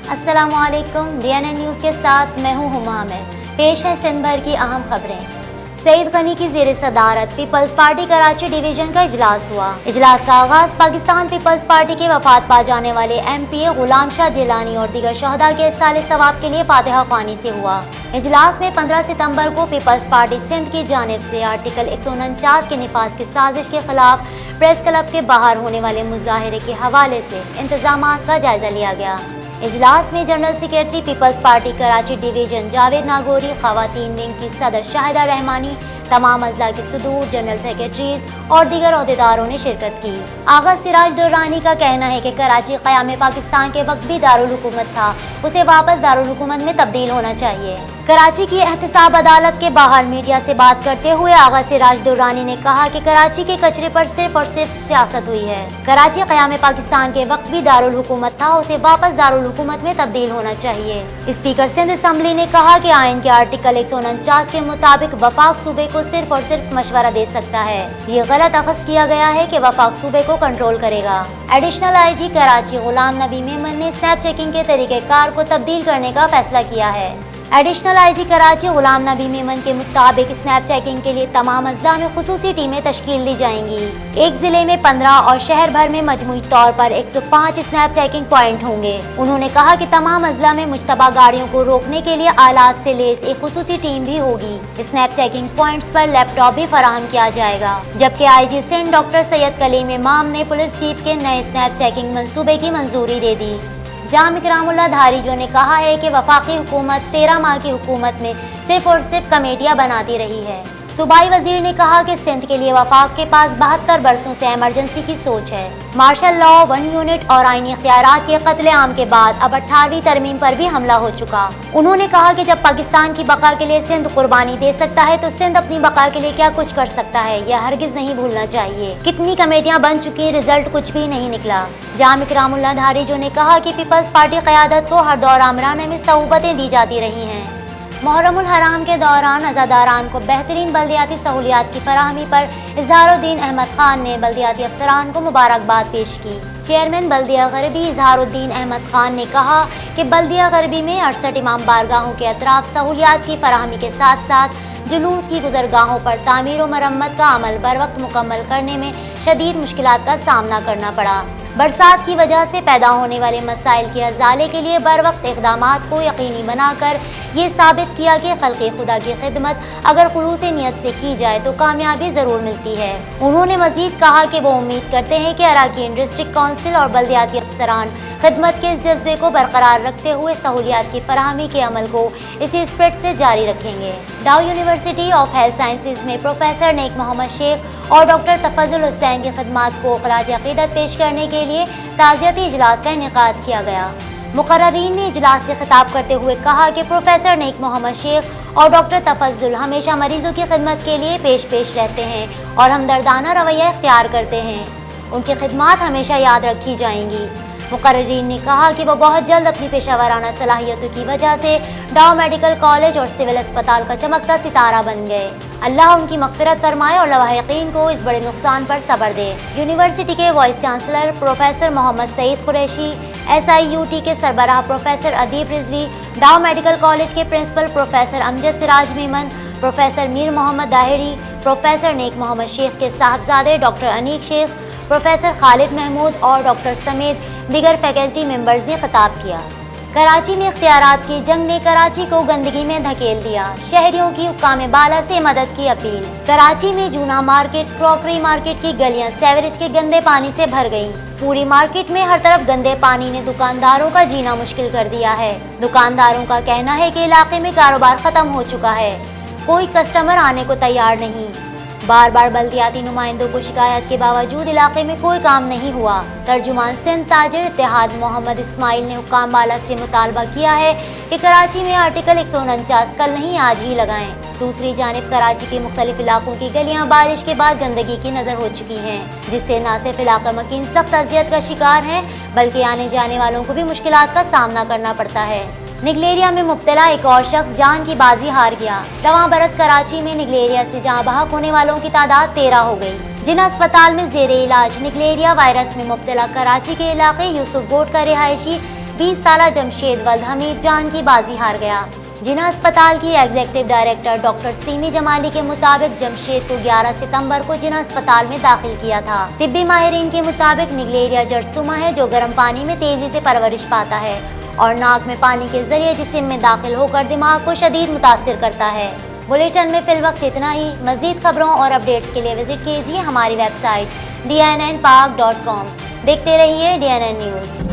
अस्सलाम वालेकुम। DNN news के साथ मैं हूँ हुमा आमिर। पेश है सिंध भर की अहम खबरें। सईद गनी की ज़ेर सदारत पीपल्स पार्टी कराची डिवीज़न का इजलास हुआ। इजलास का आगाज़ पाकिस्तान पीपल्स पार्टी के वफात पा जाने वाले MPA गुलाम शाह जिलानी और दीगर शहदा के साले सवाब के लिए फातिहा ख्वानी से हुआ। इजलास में 15 सितंबर को पीपल्स पार्टी सिंध की जानिब से आर्टिकल 149 के निफाज की साजिश के खिलाफ प्रेस क्लब के बाहर होने वाले मुजाहरे के हवाले से इंतजामात का जायजा लिया गया। इजलास में general secretary Peoples Party Karachi division Javed Nagori, खवातीन विंग की सदर शाहिदा रहमानी, तमाम अज़ला के सदूर, जनरल सेक्रेटरीज और दीगर अहदेदारों ने शिरकत की। आगा सिराज दुर्रानी का कहना है कि कराची क़याम पाकिस्तान के वक्त भी दारुल हुकूमत था, उसे वापस दारुल हुकूमत में तब्दील होना चाहिए। कराची की एहतसाब अदालत के बाहर मीडिया से बात करते हुए आगा सिराज दुर्रानी ने कहा कि कराची के कचरे पर सिर्फ और सिर्फ सियासत हुई है। कराची क़याम पाकिस्तान के वक्त भी दारुल हुकूमत था, उसे वापस दारुल हुकूमत में तब्दील होना चाहिए। स्पीकर सिंध असम्बली ने कहा कि आइन के आर्टिकल 149 के मुताबिक वफाक सूबे को सिर्फ और सिर्फ मशवरा दे सकता है। ये गलत अखज़ किया गया है कि वफाक सूबे को कंट्रोल करेगा। एडिशनल IG कराची गुलाम नबी मेमन ने स्नैप चेकिंग के तरीक़ेकार को तब्दील करने का फैसला किया है। एडिशनल IG कराची गुलाम नबी मेमन के मुताबिक स्नैप चेकिंग के लिए तमाम अज़ला में खुसूसी टीमें तश्कील दी जाएंगी। एक ज़िले में 15 और शहर भर में मजमूई तौर पर 105 स्नैप चेकिंग पॉइंट होंगे। उन्होंने कहा कि तमाम अज़ला में मुश्तबा गाड़ियों को रोकने के लिए आलात से लेस एक खुसूसी टीम भी होगी। स्नैप चेकिंग पॉइंट्स पर लैपटॉप भी फराहम किया जाएगा। जबकि IG सिंध डॉक्टर सैयद कलीम इमाम ने पुलिस चीफ के नए स्नैप चेकिंग मंसूबे की मंजूरी दे दी। जाम इकरामुल्लाह धारीजो ने कहा है कि वफाकी हुकूमत 13 माह की हुकूमत में सिर्फ और सिर्फ कमेटियां बनाती रही है। सूबाई वजीर ने कहा कि सिंध के लिए वफाक के पास 72 बरसों से एमरजेंसी की सोच है। मार्शल लॉ 1 यूनिट और आईनी इख्तियारात के कत्ले आम के बाद अब 18वीं तरमीम पर भी हमला हो चुका। उन्होंने कहा कि जब पाकिस्तान की बका के लिए सिंध कुर्बानी दे सकता है तो सिंध अपनी बका के लिए क्या कुछ कर सकता है, यह हरगिज नहीं भूलना चाहिए। कितनी कमेटियां बन चुकी, रिजल्ट कुछ भी नहीं निकला। जाम इकरामुल्लाह धारीजो ने कहा कि पीपल्स पार्टी क़यादत को हर दौर आमराना में सहूबतें दी जाती रही हैं। मुहर्रमुल हराम के दौरान अज़ादारान को बेहतरीन बल्दियाती सहूलियात की फराहमी पर इज़हारुद्दीन अहमद खान ने बल्दियाती अफसरान को मुबारकबाद पेश की। चेयरमैन बल्दिया गरबी इज़हारुद्दीन अहमद खान ने कहा कि बल्दिया गरबी में 68 इमाम बारगाहों के अतराफ सहूलियात की फराहमी के साथ साथ जुलूस की गुजरगाहों पर तामीर व मरम्मत का अमल बर वक्त मुकम्मल करने में शदीद मुश्किलात का सामना करना पड़ा। बरसात की वजह से पैदा होने वाले मसाइल के अजाले के लिए बर वक्त इक़दामात को यकीनी बनाकर ये साबित किया कि खल्क़े खुदा की खिदमत अगर खुलूस नियत से की जाए तो कामयाबी ज़रूर मिलती है। उन्होंने मज़ीद कहा कि वो उम्मीद करते हैं कि अराकीन डिस्ट्रिक्ट काउंसिल और बल्दियाती अफसरान खिदमत के इस जज्बे को बरकरार रखते हुए सहूलियात की फराहमी के अमल को इसी स्पिरिट से जारी रखेंगे। डाउ यूनिवर्सिटी ऑफ हेल्थ साइंसेज में प्रोफेसर नेक मोहम्मद शेख और डॉक्टर तफज़ुल हुसैन की खिदमात को खराज अक़ीदत पेश करने के लिए ताज़ियती इजलास का इनेकाद किया गया। मुक़र्ररीन ने इजलास से खिताब करते हुए कहा कि प्रोफेसर नेक मोहम्मद शेख और डॉक्टर तफज़ुल हमेशा मरीजों की खिदमत के लिए पेश रहते हैं और हमदर्दाना रवैया इख्तियार करते हैं। उनकी खिदमात हमेशा याद रखी जाएंगी। मुक़र्ररीन ने कहा कि वो बहुत जल्द अपनी पेशावराना सलाहियतों की वजह से डाउ मेडिकल कॉलेज और सिविल अस्पताल का चमकता सितारा बन गए। अल्लाह उनकी मग़फ़िरत फरमाए और लवाहिक़ीन को इस बड़े नुकसान पर सब्र दे। यूनिवर्सिटी के vice chancellor professor Mohammad Saeed Qureshi, SIUT के सरबराह professor Adeeb Rizvi, Dow medical college के principal professor Amjad Siraj Memon, professor Mir Mohammad Dahiri, professor Nek Mohammad Shaikh के साहबजादे डॉक्टर अनीक शेख, प्रोफेसर खालिद महमूद और डॉक्टर समेत दीगर फैकल्टी मेंबर्स ने खिताब किया। कराची में इख्तियारात की जंग ने कराची को गंदगी में धकेल दिया। शहरियों की हुक्काम बाला से मदद की अपील। कराची में जूना मार्केट, क्रॉकरी मार्केट की गलियां सेवरेज के गंदे पानी से भर गईं। पूरी मार्केट में हर तरफ गंदे पानी ने दुकानदारों का जीना मुश्किल कर दिया है। दुकानदारों का कहना है कि इलाके में कारोबार खत्म हो चुका है, कोई कस्टमर आने को तैयार नहीं। बार बार बल्दियाती नुमाइंदों को शिकायत के बावजूद इलाके में कोई काम नहीं हुआ। तर्जुमान सिंध ताजिर इत्तेहाद मोहम्मद इस्माइल ने हुक्काम बाला से मुतालबा किया है कि कराची में आर्टिकल 149 कल नहीं आज ही लगाएं। दूसरी जानिब कराची के मुख्तलिफ इलाकों की गलियां बारिश के बाद गंदगी की नजर हो चुकी हैं, जिससे न सिर्फ इलाका मकीन सख्त अजियत का शिकार हैं बल्कि आने जाने वालों को भी मुश्किलात का सामना करना पड़ता है। निगलेरिया में मुब्तला एक और शख्स जान की बाजी हार गया। रवां बरस कराची में निगलेरिया से जहां बहक होने वालों की तादाद 13 हो गई। जिन अस्पताल में जेरे इलाज निगलेरिया वायरस में मुब्तला कराची के इलाके यूसुफ गोट का रिहायशी 20 साला जमशेद वल्द हमीद जान की बाजी हार गया। जिना अस्पताल की executive director doctor semi Jamali के मुताबिक जमशेद को 11 सितंबर को जिना अस्पताल में दाखिल किया था। तिब्बी माहिरीन के मुताबिक निगलेरिया जरसुमा है जो गर्म पानी में तेजी से परवरिश पाता है और नाक में पानी के जरिए जिस्म में दाखिल होकर दिमाग को शदीद मुतासिर करता है। बुलेटिन में फिलवक्त इतना ही। मजीद खबरों और अपडेट्स के लिए विजिट कीजिए हमारी वेबसाइट dnnpak.com। देखते रहिए DNN न्यूज़।